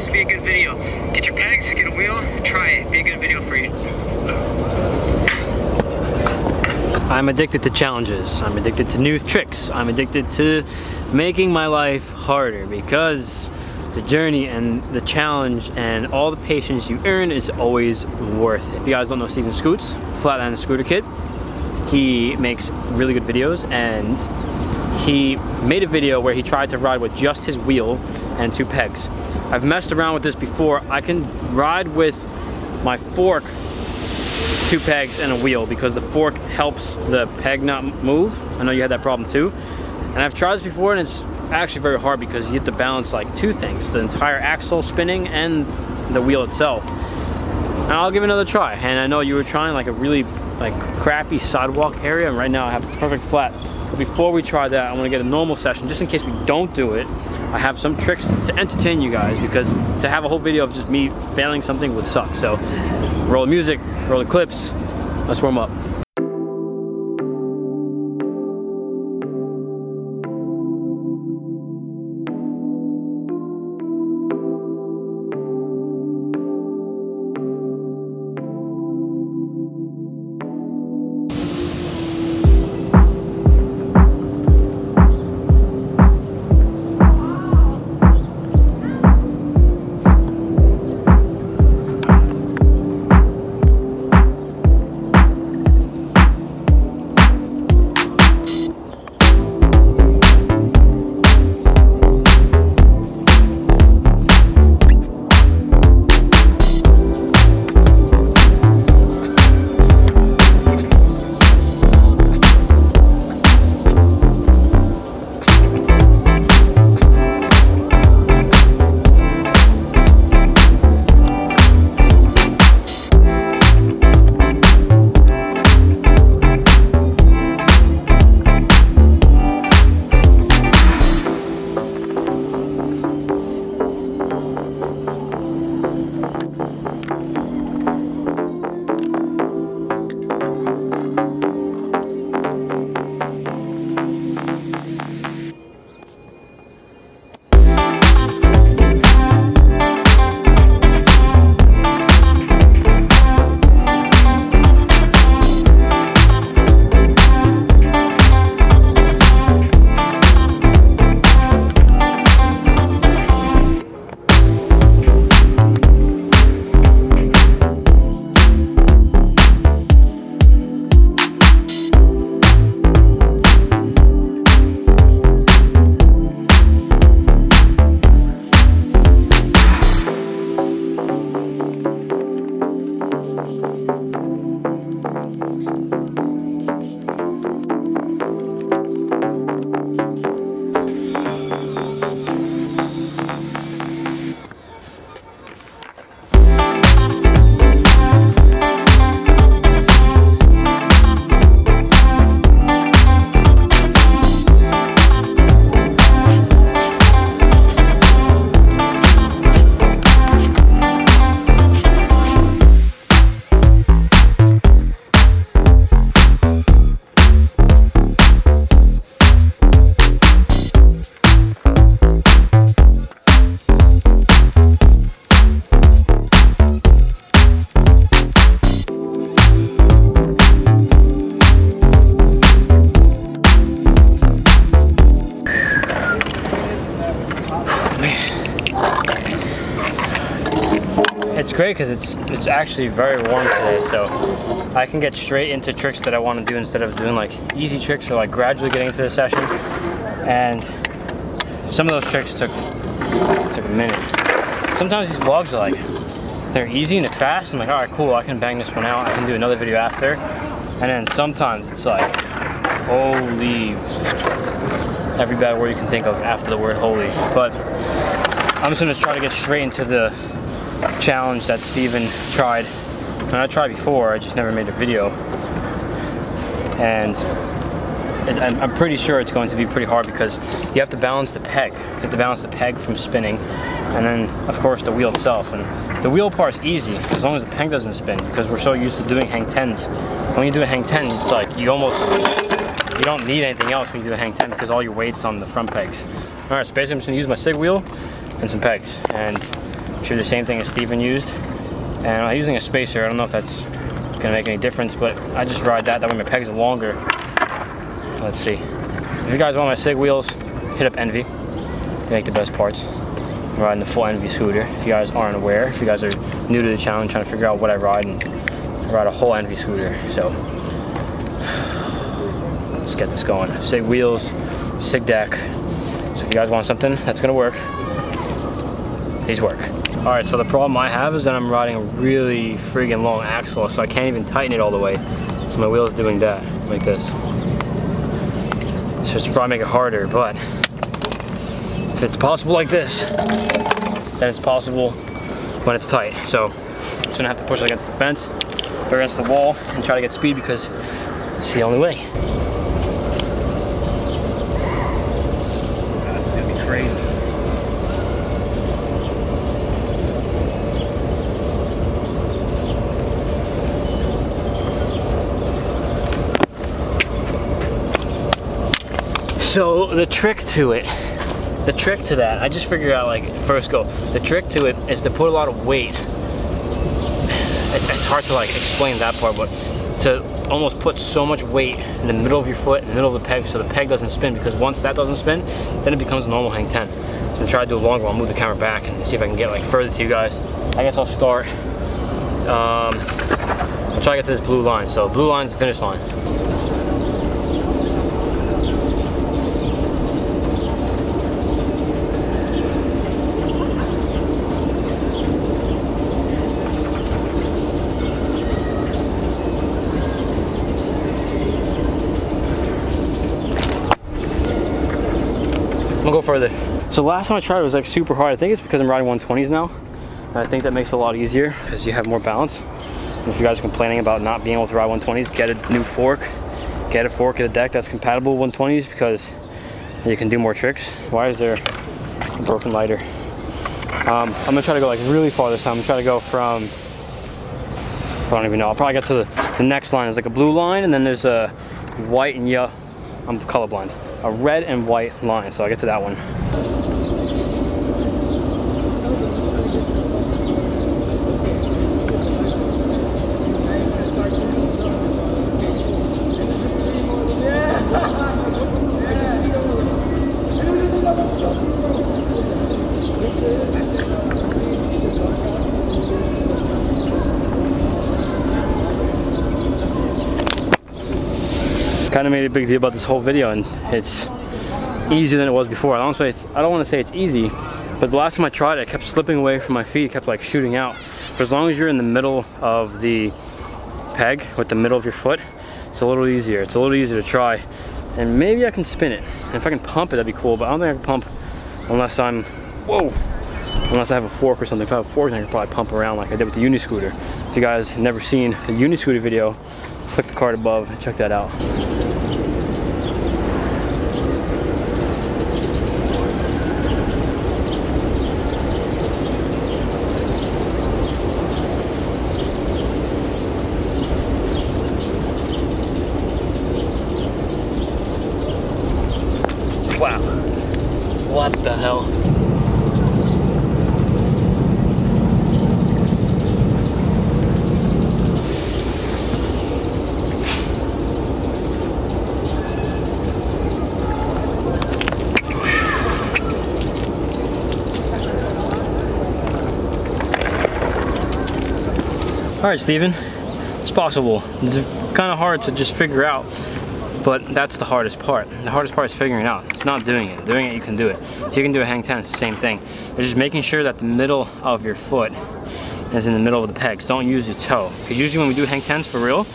would be a good video. Get your pegs, get a wheel, try it. Be a good video for you. I'm addicted to challenges. I'm addicted to new tricks. I'm addicted to making my life harder because the journey and the challenge and all the patience you earn is always worth it. If you guys don't know Steven Scoots, Flatland Scooter Kid, he makes really good videos, and he made a video where he tried to ride with just his wheel and 2 pegs. I've messed around with this before. I can ride with my fork, 2 pegs and a wheel, because the fork helps the peg not move. I know you had that problem too. And I've tried this before, and it's actually very hard because you have to balance like 2 things, the entire axle spinning and the wheel itself. And I'll give it another try. And I know you were trying like a really crappy sidewalk area, and right now I have perfect flat. But before we try that, I want to get a normal session just in case we don't do it. I have some tricks to entertain you guys, because to have a whole video of just me failing something would suck. So roll the music, roll the clips, let's warm up. It's great because it's actually very warm today, so I can get straight into tricks that I want to do instead of doing like easy tricks or like gradually getting into the session. And some of those tricks took a minute. Sometimes these vlogs are like, they're easy and they're fast. I'm like, all right, cool, I can bang this one out. I can do another video after. And then sometimes it's like, holy, every bad word you can think of after the word holy. But I'm just gonna try to get straight into the challenge that Steven tried. And I tried before, I just never made a video. And I'm pretty sure it's going to be pretty hard because you have to balance the peg. You have to balance the peg from spinning, and then of course the wheel itself. And the wheel part is easy as long as the peg doesn't spin, because we're so used to doing hang 10s. When you do a hang 10, it's like you don't need anything else when you do a hang 10 because all your weight's on the front pegs. Alright, so basically I'm just gonna use my sig wheel and some pegs, and Should be the same thing as Steven used. And I'm using a spacer. I don't know if that's gonna make any difference, but I just ride that way my pegs are longer. Let's see. If you guys want my SIG wheels, hit up Envy. They make the best parts. I'm riding the full Envy scooter. If you guys aren't aware, if you guys are new to the channel and trying to figure out what I ride, and I ride a whole Envy scooter. So let's get this going. SIG wheels, SIG deck. So if you guys want something that's gonna work, these work. All right, so the problem I have is that I'm riding a really friggin' long axle, so I can't even tighten it all the way. So my wheel's doing that, like this. So it's probably make it harder, but if it's possible like this, then it's possible when it's tight. So I'm just gonna have to push against the fence or against the wall and try to get speed, because it's the only way. This is gonna be crazy. So the trick to that, I just figured out like first go. The trick to it is to put a lot of weight. It's hard to like explain that part, but to almost put so much weight in the middle of your foot, in the middle of the peg, so the peg doesn't spin, because once that doesn't spin, then it becomes a normal hang 10. So I'm gonna try to do a longer one. I'll move the camera back and see if I can get like further to you guys. I guess I'll start, I'll try to get to this blue line. So blue line's the finish line. I'll go further. So last time I tried it was like super hard. I think it's because I'm riding 120s now. And I think that makes it a lot easier because you have more balance. And if you guys are complaining about not being able to ride 120s, get a new fork. Get a fork, get a deck that's compatible with 120s, because you can do more tricks. Why is there a broken lighter? I'm gonna try to go like really far this time. I'm gonna try to go from, I don't even know. I'll probably get to the next line. There's like a blue line, and then there's a white and yellow. I'm colorblind. A red and white line, so I'll get to that one. Kind of made a big deal about this whole video, and it's easier than it was before. I don't want to say it's easy, but the last time I tried it, I kept slipping away from my feet. It kept like shooting out. But as long as you're in the middle of the peg with the middle of your foot, it's a little easier. It's a little easier to try, and maybe I can spin it. And if I can pump it, that'd be cool. But I don't think I can pump unless I'm, unless I have a fork or something. If I have a fork, then I can probably pump around like I did with the Uni-Scooter. If you guys have never seen the Uni-Scooter video, click the card above and check that out. Wow, what the hell? All right, Steven, it's possible. It's kind of hard to just figure out, but that's the hardest part. The hardest part is figuring it out. It's not doing it. Doing it, you can do it. If you can do a hang 10, it's the same thing. It's just making sure that the middle of your foot is in the middle of the pegs. Don't use your toe. Because usually when we do hang 10s for real,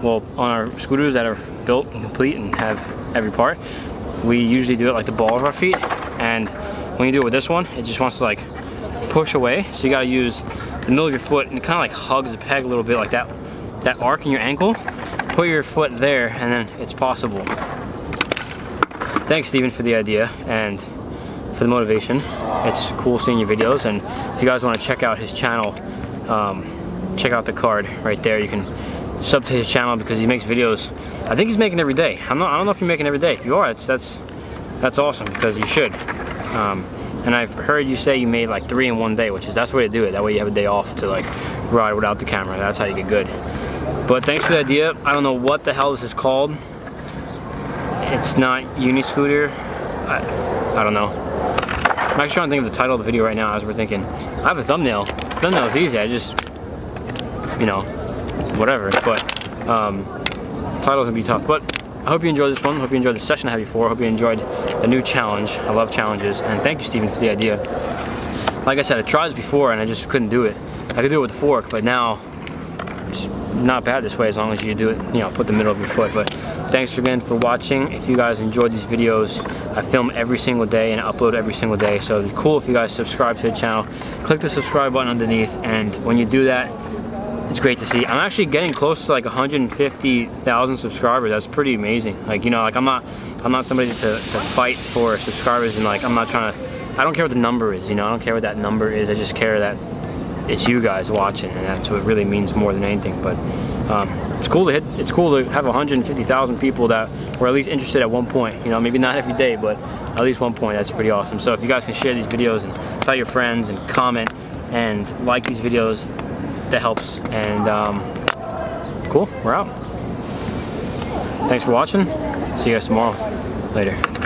well, on our scooters that are built and complete and have every part, we usually do it like the ball of our feet. And when you do it with this one, it just wants to like push away. So you gotta use the middle of your foot, and it kind of like hugs the peg a little bit, like that arc in your ankle. Put your foot there, and then it's possible. Thanks, Steven, for the idea and for the motivation. It's cool seeing your videos, and if you guys want to check out his channel, check out the card right there. You can sub to his channel because he makes videos. I think he's making every day. I don't know if you're making every day. If you are, that's awesome, because you should. And I've heard you say you made like 3 in one day, that's the way to do it. That way you have a day off to like ride without the camera. That's how you get good. But thanks for the idea. I don't know what the hell this is called. It's not Uni-Scooter. I don't know. I'm actually trying to think of the title of the video right now as we're thinking. I have a thumbnail. Thumbnail is easy. I just, you know, whatever. But title's gonna be tough. But I hope you enjoyed this one. I hope you enjoyed the session I had before. I hope you enjoyed the new challenge. I love challenges. And thank you, Steven, for the idea. Like I said, I tried this before and I just couldn't do it. I could do it with a fork, but now it's not bad this way as long as you do it, you know, put the middle of your foot. But thanks again for watching. If you guys enjoyed these videos, I film every single day and I upload every single day. So it'd be cool if you guys subscribe to the channel. Click the subscribe button underneath, and when you do that, it's great to see. I'm actually getting close to like 150,000 subscribers. That's pretty amazing. Like, you know, like I'm not somebody to fight for subscribers, and like I'm not trying to, I don't care what the number is, you know, I don't care what that number is. I just care that it's you guys watching, and that's what really means more than anything. But it's cool to have 150,000 people that were at least interested at one point. You know, maybe not every day, but at least one point. That's pretty awesome. So if you guys can share these videos and tell your friends and comment and like these videos, that helps. And cool, we're out. Thanks for watching. See you guys tomorrow. Later.